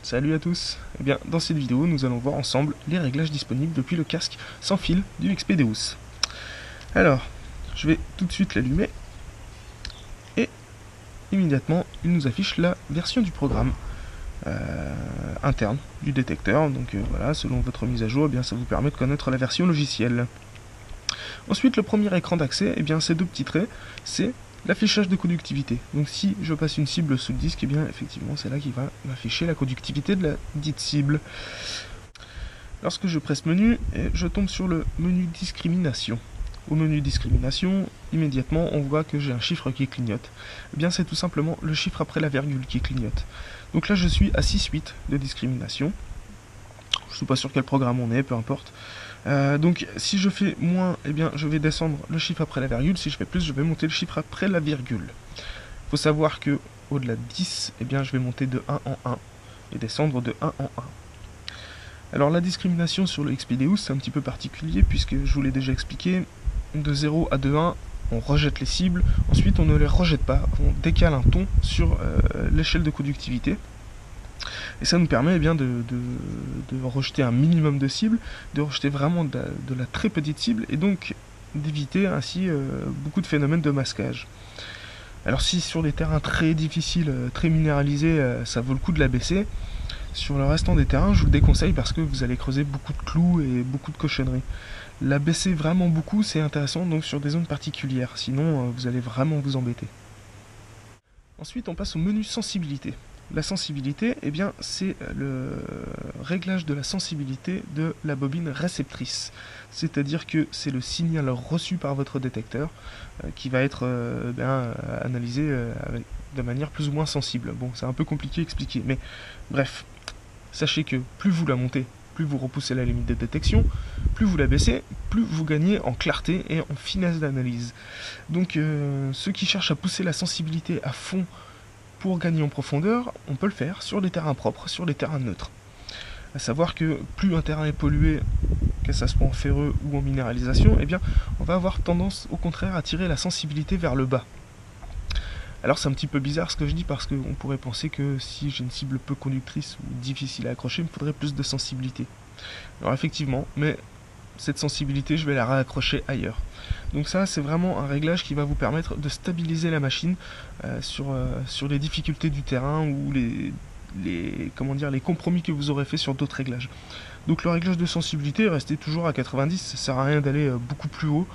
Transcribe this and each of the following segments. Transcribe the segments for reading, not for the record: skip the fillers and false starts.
Salut à tous. Eh bien, dans cette vidéo, nous allons voir ensemble les réglages disponibles depuis le casque sans fil du XPDeus. Alors, je vais tout de suite l'allumer et immédiatement, il nous affiche la version du programme interne du détecteur. Donc voilà, selon votre mise à jour, eh bien, ça vous permet de connaître la version logicielle. Ensuite, le premier écran d'accès, eh bien, ces deux petits traits, c'est l'affichage de conductivité. Donc si je passe une cible sous le disque, eh bien effectivement c'est là qu'il va m'afficher la conductivité de la dite cible. Lorsque je presse menu, je tombe sur le menu discrimination. Au menu discrimination, immédiatement on voit que j'ai un chiffre qui clignote. Eh bien c'est tout simplement le chiffre après la virgule qui clignote. Donc là je suis à 6.8 de discrimination. Je ne sais pas sur quel programme on est, peu importe. Donc si je fais moins, eh bien je vais descendre le chiffre après la virgule. Si je fais plus, je vais monter le chiffre après la virgule. Il faut savoir que au-delà de 10, eh bien je vais monter de 1 en 1 et descendre de 1 en 1. Alors la discrimination sur le XPDeus c'est un petit peu particulier puisque je vous l'ai déjà expliqué. De 0 à 2,1, on rejette les cibles. Ensuite on ne les rejette pas, on décale un ton sur l'échelle de conductivité. Et ça nous permet bien de rejeter un minimum de cibles, de rejeter vraiment de la très petite cible, et donc d'éviter ainsi beaucoup de phénomènes de masquage. Alors si sur des terrains très difficiles, très minéralisés, ça vaut le coup de la baisser, sur le restant des terrains, je vous le déconseille parce que vous allez creuser beaucoup de clous et beaucoup de cochonneries. La baisser vraiment beaucoup, c'est intéressant donc sur des zones particulières, sinon vous allez vraiment vous embêter. Ensuite, on passe au menu sensibilité. La sensibilité, eh bien, c'est le réglage de la sensibilité de la bobine réceptrice. C'est-à-dire que c'est le signal reçu par votre détecteur qui va être analysé de manière plus ou moins sensible. Bon, c'est un peu compliqué à expliquer, mais bref, sachez que plus vous la montez, plus vous repoussez la limite de détection, plus vous la baissez, plus vous gagnez en clarté et en finesse d'analyse. Donc ceux qui cherchent à pousser la sensibilité à fond pour gagner en profondeur, on peut le faire sur des terrains propres, sur des terrains neutres. A savoir que plus un terrain est pollué, que ça soit en ferreux ou en minéralisation, eh bien on va avoir tendance au contraire à tirer la sensibilité vers le bas. Alors c'est un petit peu bizarre ce que je dis parce qu'on pourrait penser que si j'ai une cible peu conductrice ou difficile à accrocher, il me faudrait plus de sensibilité. Alors effectivement, mais cette sensibilité, je vais la raccrocher ailleurs. Donc ça, c'est vraiment un réglage qui va vous permettre de stabiliser la machine sur les difficultés du terrain ou les compromis que vous aurez fait sur d'autres réglages. Donc le réglage de sensibilité, restez toujours à 90, ça sert à rien d'aller beaucoup plus haut.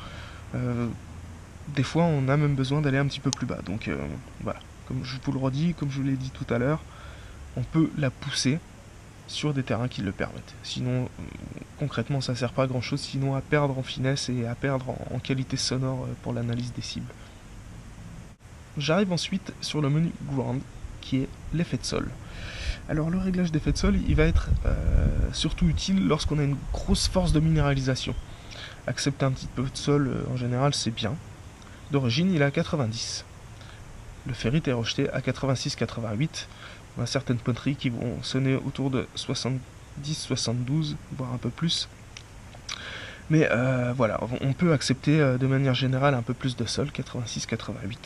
Des fois, on a même besoin d'aller un petit peu plus bas. Donc voilà, comme je vous le redis, comme je vous l'ai dit tout à l'heure, on peut la pousser sur des terrains qui le permettent. Sinon, concrètement, ça sert pas à grand chose, sinon à perdre en finesse et à perdre en qualité sonore pour l'analyse des cibles. J'arrive ensuite sur le menu Ground, qui est l'effet de sol. Alors le réglage d'effet de sol, il va être surtout utile lorsqu'on a une grosse force de minéralisation. Accepter un petit peu de sol, en général, c'est bien. D'origine, il est à 90. Le ferrite est rejeté à 86-88. On a certaines poteries qui vont sonner autour de 70-72, voire un peu plus. Mais voilà, on peut accepter de manière générale un peu plus de sol, 86-88.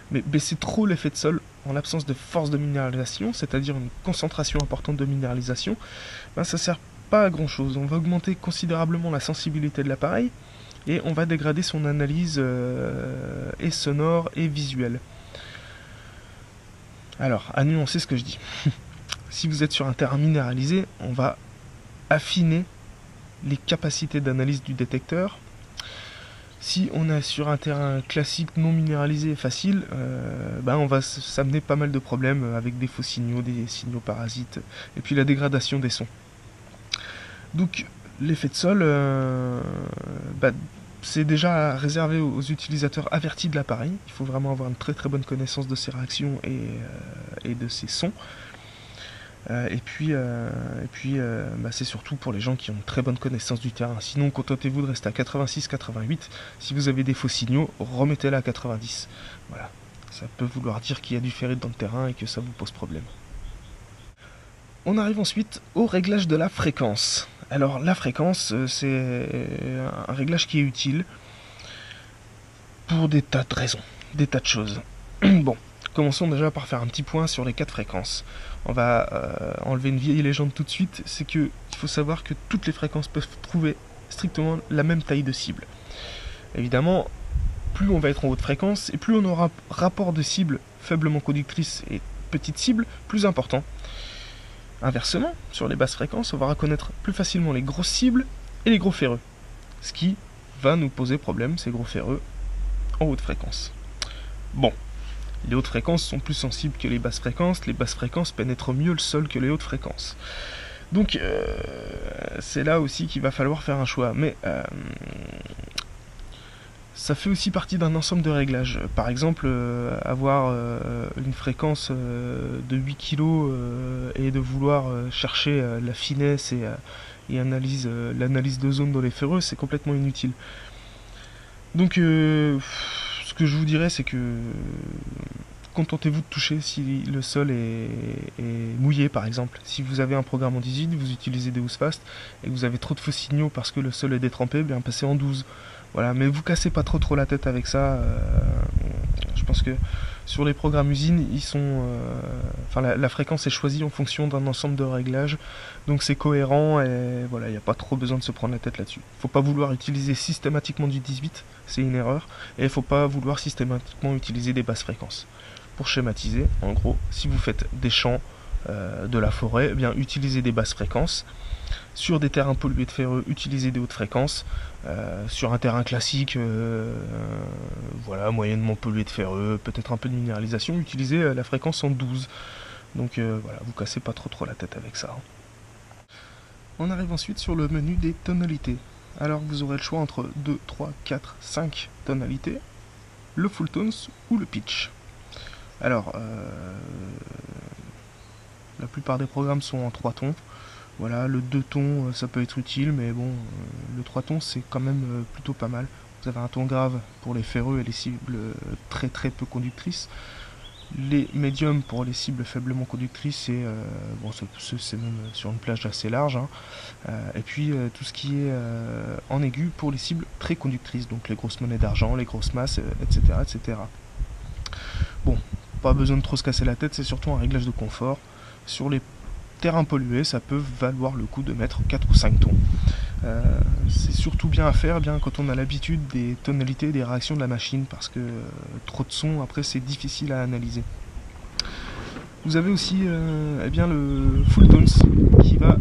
Mais baisser trop l'effet de sol en l'absence de force de minéralisation, c'est-à-dire une concentration importante de minéralisation, ben ça sert pas à grand chose. On va augmenter considérablement la sensibilité de l'appareil et on va dégrader son analyse et sonore et visuelle. Alors, à nuancer ce que je dis. Si vous êtes sur un terrain minéralisé, on va affiner les capacités d'analyse du détecteur. Si on est sur un terrain classique non minéralisé et facile, on va s'amener pas mal de problèmes avec des faux signaux, des signaux parasites, et puis la dégradation des sons. Donc l'effet de sol, c'est déjà réservé aux utilisateurs avertis de l'appareil. Il faut vraiment avoir une très très bonne connaissance de ses réactions et de ses sons. C'est surtout pour les gens qui ont une très bonne connaissance du terrain. Sinon, contentez-vous de rester à 86-88. Si vous avez des faux signaux, remettez-la à 90. Voilà. Ça peut vouloir dire qu'il y a du ferrite dans le terrain et que ça vous pose problème. On arrive ensuite au réglage de la fréquence. Alors la fréquence, c'est un réglage qui est utile pour des tas de raisons, des tas de choses. Bon, Commençons déjà par faire un petit point sur les 4 fréquences. On va enlever une vieille légende tout de suite, c'est qu'il faut savoir que toutes les fréquences peuvent trouver strictement la même taille de cible. Évidemment, plus on va être en haute fréquence, et plus on aura un rapport de cible faiblement conductrice et petite cible plus important. Inversement, sur les basses fréquences, on va reconnaître plus facilement les grosses cibles et les gros ferreux. Ce qui va nous poser problème, ces gros ferreux, en haute fréquence. Bon, les hautes fréquences sont plus sensibles que les basses fréquences pénètrent mieux le sol que les hautes fréquences. Donc, c'est là aussi qu'il va falloir faire un choix. Mais ça fait aussi partie d'un ensemble de réglages. Par exemple, avoir une fréquence de 8 kg et de vouloir chercher la finesse et l'analyse de zone dans les ferreux, c'est complètement inutile. Donc, ce que je vous dirais, c'est que contentez-vous de toucher si le sol est mouillé, par exemple. Si vous avez un programme en 18, vous utilisez des housefast et que vous avez trop de faux signaux parce que le sol est détrempé, bien passez en 12. Voilà, mais vous cassez pas trop la tête avec ça. Je pense que sur les programmes usines, ils sont, la fréquence est choisie en fonction d'un ensemble de réglages, donc c'est cohérent et voilà, il n'y a pas trop besoin de se prendre la tête là-dessus. Faut pas vouloir utiliser systématiquement du 18, c'est une erreur, et il faut pas vouloir systématiquement utiliser des basses fréquences. Pour schématiser, en gros, si vous faites des champs, de la forêt, eh bien utilisez des basses fréquences. Sur des terrains pollués de ferreux, utilisez des hautes fréquences. Sur un terrain classique, voilà, moyennement pollué de ferreux, peut-être un peu de minéralisation, utilisez la fréquence en 12. Donc voilà, vous cassez pas trop la tête avec ça. On arrive ensuite sur le menu des tonalités. Alors vous aurez le choix entre 2, 3, 4, 5 tonalités, le full tones ou le pitch. Alors, la plupart des programmes sont en 3 tons. Voilà, le 2 tons, ça peut être utile, mais bon, le 3 tons, c'est quand même plutôt pas mal. Vous avez un ton grave pour les ferreux et les cibles très peu conductrices. Les médiums pour les cibles faiblement conductrices, et bon, c'est même sur une plage assez large. Hein. Et puis tout ce qui est en aigu pour les cibles très conductrices, donc les grosses monnaies d'argent, les grosses masses, etc., etc. Bon, pas besoin de trop se casser la tête, c'est surtout un réglage de confort. Sur les terrains pollués, ça peut valoir le coup de mettre 4 ou 5 tons. C'est surtout bien à faire quand on a l'habitude des tonalités et des réactions de la machine, parce que trop de sons, après, c'est difficile à analyser. Vous avez aussi le full tones qui va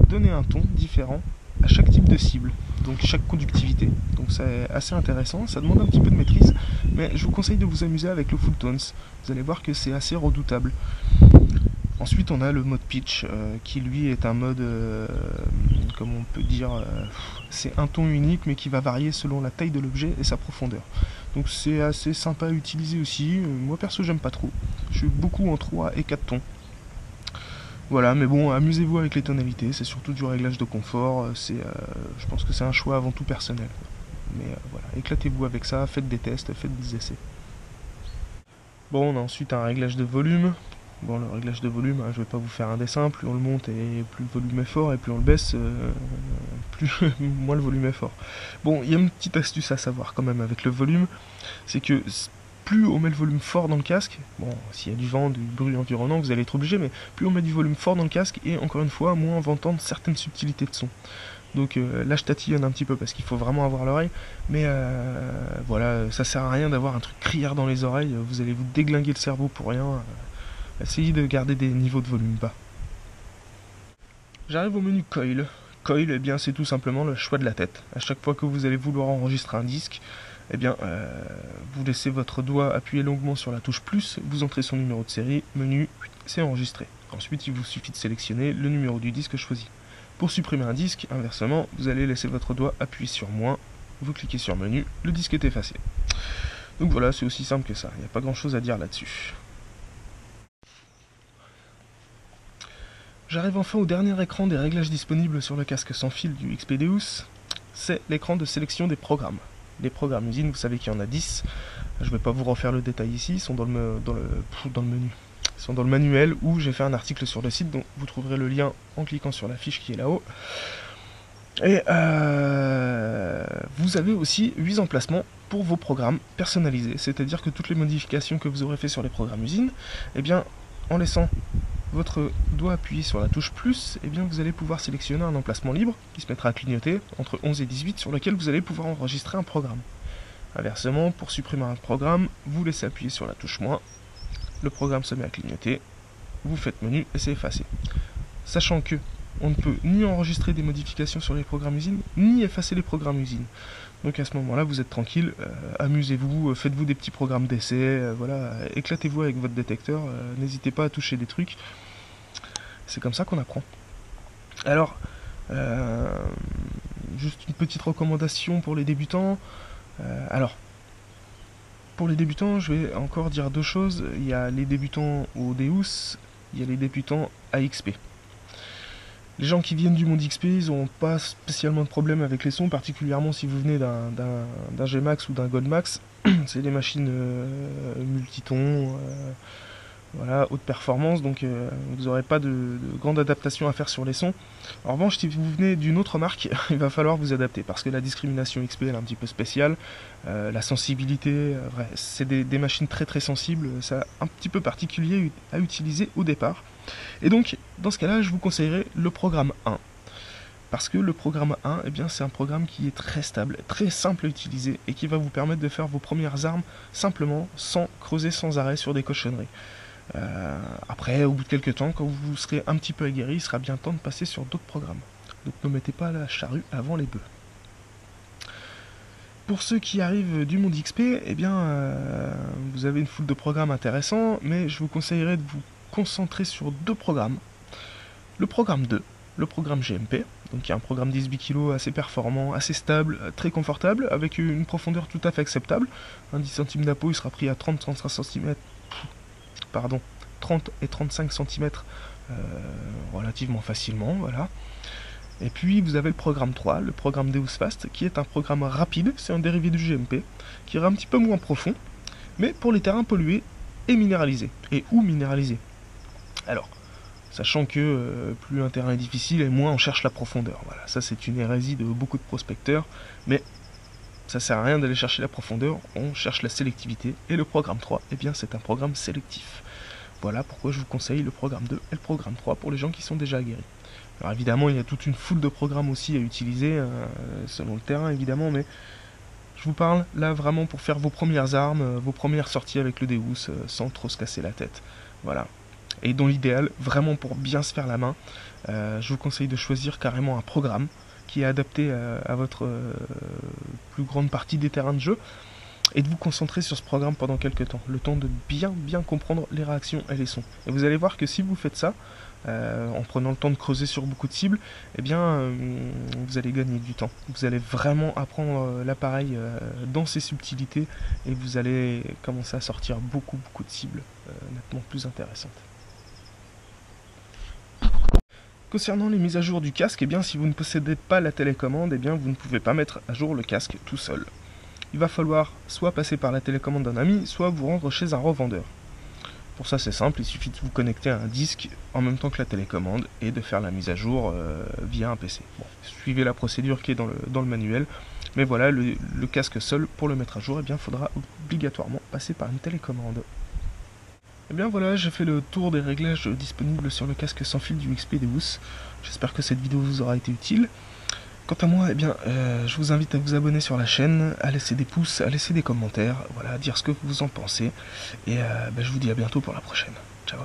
donner un ton différent à chaque type de cible, donc chaque conductivité. Donc c'est assez intéressant, ça demande un petit peu de maîtrise, mais je vous conseille de vous amuser avec le full tones. Vous allez voir que c'est assez redoutable. Ensuite on a le mode pitch qui lui est un mode, comme on peut dire, c'est un ton unique mais qui va varier selon la taille de l'objet et sa profondeur. Donc c'est assez sympa à utiliser aussi. Moi perso j'aime pas trop, je suis beaucoup en 3 et 4 tons. Voilà, mais bon, amusez-vous avec les tonalités, c'est surtout du réglage de confort, je pense que c'est un choix avant tout personnel. Mais voilà, éclatez-vous avec ça, faites des tests, faites des essais. Bon, on a ensuite un réglage de volume. Bon, le réglage de volume, je vais pas vous faire un dessin, plus on le monte et plus le volume est fort, et plus on le baisse, plus moins le volume est fort. Bon, il y a une petite astuce à savoir quand même avec le volume, c'est que plus on met le volume fort dans le casque, bon, s'il y a du vent, du bruit environnant, vous allez être obligé, mais plus on met du volume fort dans le casque, et encore une fois, moins on va entendre certaines subtilités de son. Donc là je tatillonne un petit peu parce qu'il faut vraiment avoir l'oreille, mais voilà, ça sert à rien d'avoir un truc criard dans les oreilles, vous allez vous déglinguer le cerveau pour rien. Essayez de garder des niveaux de volume bas. J'arrive au menu Coil. Coil, eh bien, c'est tout simplement le choix de la tête. À chaque fois que vous allez vouloir enregistrer un disque, eh bien, vous laissez votre doigt appuyer longuement sur la touche plus, vous entrez son numéro de série, menu, c'est enregistré. Ensuite, il vous suffit de sélectionner le numéro du disque choisi. Pour supprimer un disque, inversement, vous allez laisser votre doigt appuyer sur moins, vous cliquez sur menu, le disque est effacé. Donc voilà, c'est aussi simple que ça, il n'y a pas grand chose à dire là-dessus. J'arrive enfin au dernier écran des réglages disponibles sur le casque sans fil du XPDeus, c'est l'écran de sélection des programmes. Les programmes usines, vous savez qu'il y en a 10, je ne vais pas vous refaire le détail ici, ils sont dans le menu. Ils sont dans le manuel où j'ai fait un article sur le site, dont vous trouverez le lien en cliquant sur la fiche qui est là-haut. Et vous avez aussi 8 emplacements pour vos programmes personnalisés. C'est-à-dire que toutes les modifications que vous aurez fait sur les programmes usines, eh bien, en laissant votre doigt appuyé sur la touche plus, eh bien, vous allez pouvoir sélectionner un emplacement libre qui se mettra à clignoter entre 11 et 18 sur lequel vous allez pouvoir enregistrer un programme. Inversement, pour supprimer un programme, vous laissez appuyer sur la touche moins, le programme se met à clignoter, vous faites menu et c'est effacé. Sachant que on ne peut ni enregistrer des modifications sur les programmes usines, ni effacer les programmes usines. Donc à ce moment-là, vous êtes tranquille, amusez-vous, faites-vous des petits programmes d'essai, voilà, éclatez-vous avec votre détecteur, n'hésitez pas à toucher des trucs. C'est comme ça qu'on apprend. Alors, juste une petite recommandation pour les débutants. Pour les débutants, je vais encore dire deux choses. Il y a les débutants au Deus, il y a les débutants à XP. Les gens qui viennent du monde XP, ils n'ont pas spécialement de problème avec les sons, particulièrement si vous venez d'un Gmax ou d'un Goldmax. C'est des machines multitons, voilà, haute performance, donc vous n'aurez pas de grande adaptation à faire sur les sons. En revanche, si vous venez d'une autre marque, il va falloir vous adapter, parce que la discrimination XP elle est un petit peu spéciale, la sensibilité, c'est des machines très très sensibles, c'est un petit peu particulier à utiliser au départ. Et donc, dans ce cas-là, je vous conseillerais le programme 1. Parce que le programme 1, eh bien, c'est un programme qui est très stable, très simple à utiliser, et qui va vous permettre de faire vos premières armes simplement, sans creuser sans arrêt sur des cochonneries. Après, au bout de quelques temps, quand vous serez un petit peu aguerri, il sera bien temps de passer sur d'autres programmes. Donc ne mettez pas la charrue avant les bœufs. Pour ceux qui arrivent du monde XP, eh bien, vous avez une foule de programmes intéressants, mais je vous conseillerais de vous concentrer sur deux programmes. Le programme 2, le programme GMP, donc qui est un programme 18 kg assez performant, assez stable, très confortable, avec une profondeur tout à fait acceptable. Un 10 cm d'appôt, il sera pris à 30-35 cm. Pardon, 30 et 35 cm relativement facilement, voilà. Et puis vous avez le programme 3, le programme Deus Fast, qui est un programme rapide, c'est un dérivé du GMP, qui est un petit peu moins profond, mais pour les terrains pollués et minéralisés, et ou minéralisés. Alors, sachant que plus un terrain est difficile, et moins on cherche la profondeur, voilà, ça c'est une hérésie de beaucoup de prospecteurs, mais ça sert à rien d'aller chercher la profondeur, on cherche la sélectivité, et le programme 3, eh bien c'est un programme sélectif. Voilà pourquoi je vous conseille le programme 2 et le programme 3 pour les gens qui sont déjà aguerris. Alors évidemment, il y a toute une foule de programmes aussi à utiliser, selon le terrain évidemment, mais je vous parle là vraiment pour faire vos premières armes, vos premières sorties avec le Deus, sans trop se casser la tête. Voilà. Et dans l'idéal, vraiment pour bien se faire la main, je vous conseille de choisir carrément un programme qui est adapté à votre plus grande partie des terrains de jeu, et de vous concentrer sur ce programme pendant quelques temps, le temps de bien comprendre les réactions et les sons. Et vous allez voir que si vous faites ça, en prenant le temps de creuser sur beaucoup de cibles, eh bien vous allez gagner du temps. Vous allez vraiment apprendre l'appareil dans ses subtilités, et vous allez commencer à sortir beaucoup de cibles nettement plus intéressantes. Concernant les mises à jour du casque, eh bien si vous ne possédez pas la télécommande, eh bien vous ne pouvez pas mettre à jour le casque tout seul. Il va falloir soit passer par la télécommande d'un ami, soit vous rendre chez un revendeur. Pour ça c'est simple, il suffit de vous connecter à un disque en même temps que la télécommande et de faire la mise à jour via un PC. Bon, suivez la procédure qui est dans le manuel, mais voilà, le casque seul, pour le mettre à jour, eh bien, faudra obligatoirement passer par une télécommande. Et bien voilà, j'ai fait le tour des réglages disponibles sur le casque sans fil du XP Deus. J'espère que cette vidéo vous aura été utile. Quant à moi, eh bien, je vous invite à vous abonner sur la chaîne, à laisser des pouces, à laisser des commentaires, voilà, à dire ce que vous en pensez. Et je vous dis à bientôt pour la prochaine. Ciao.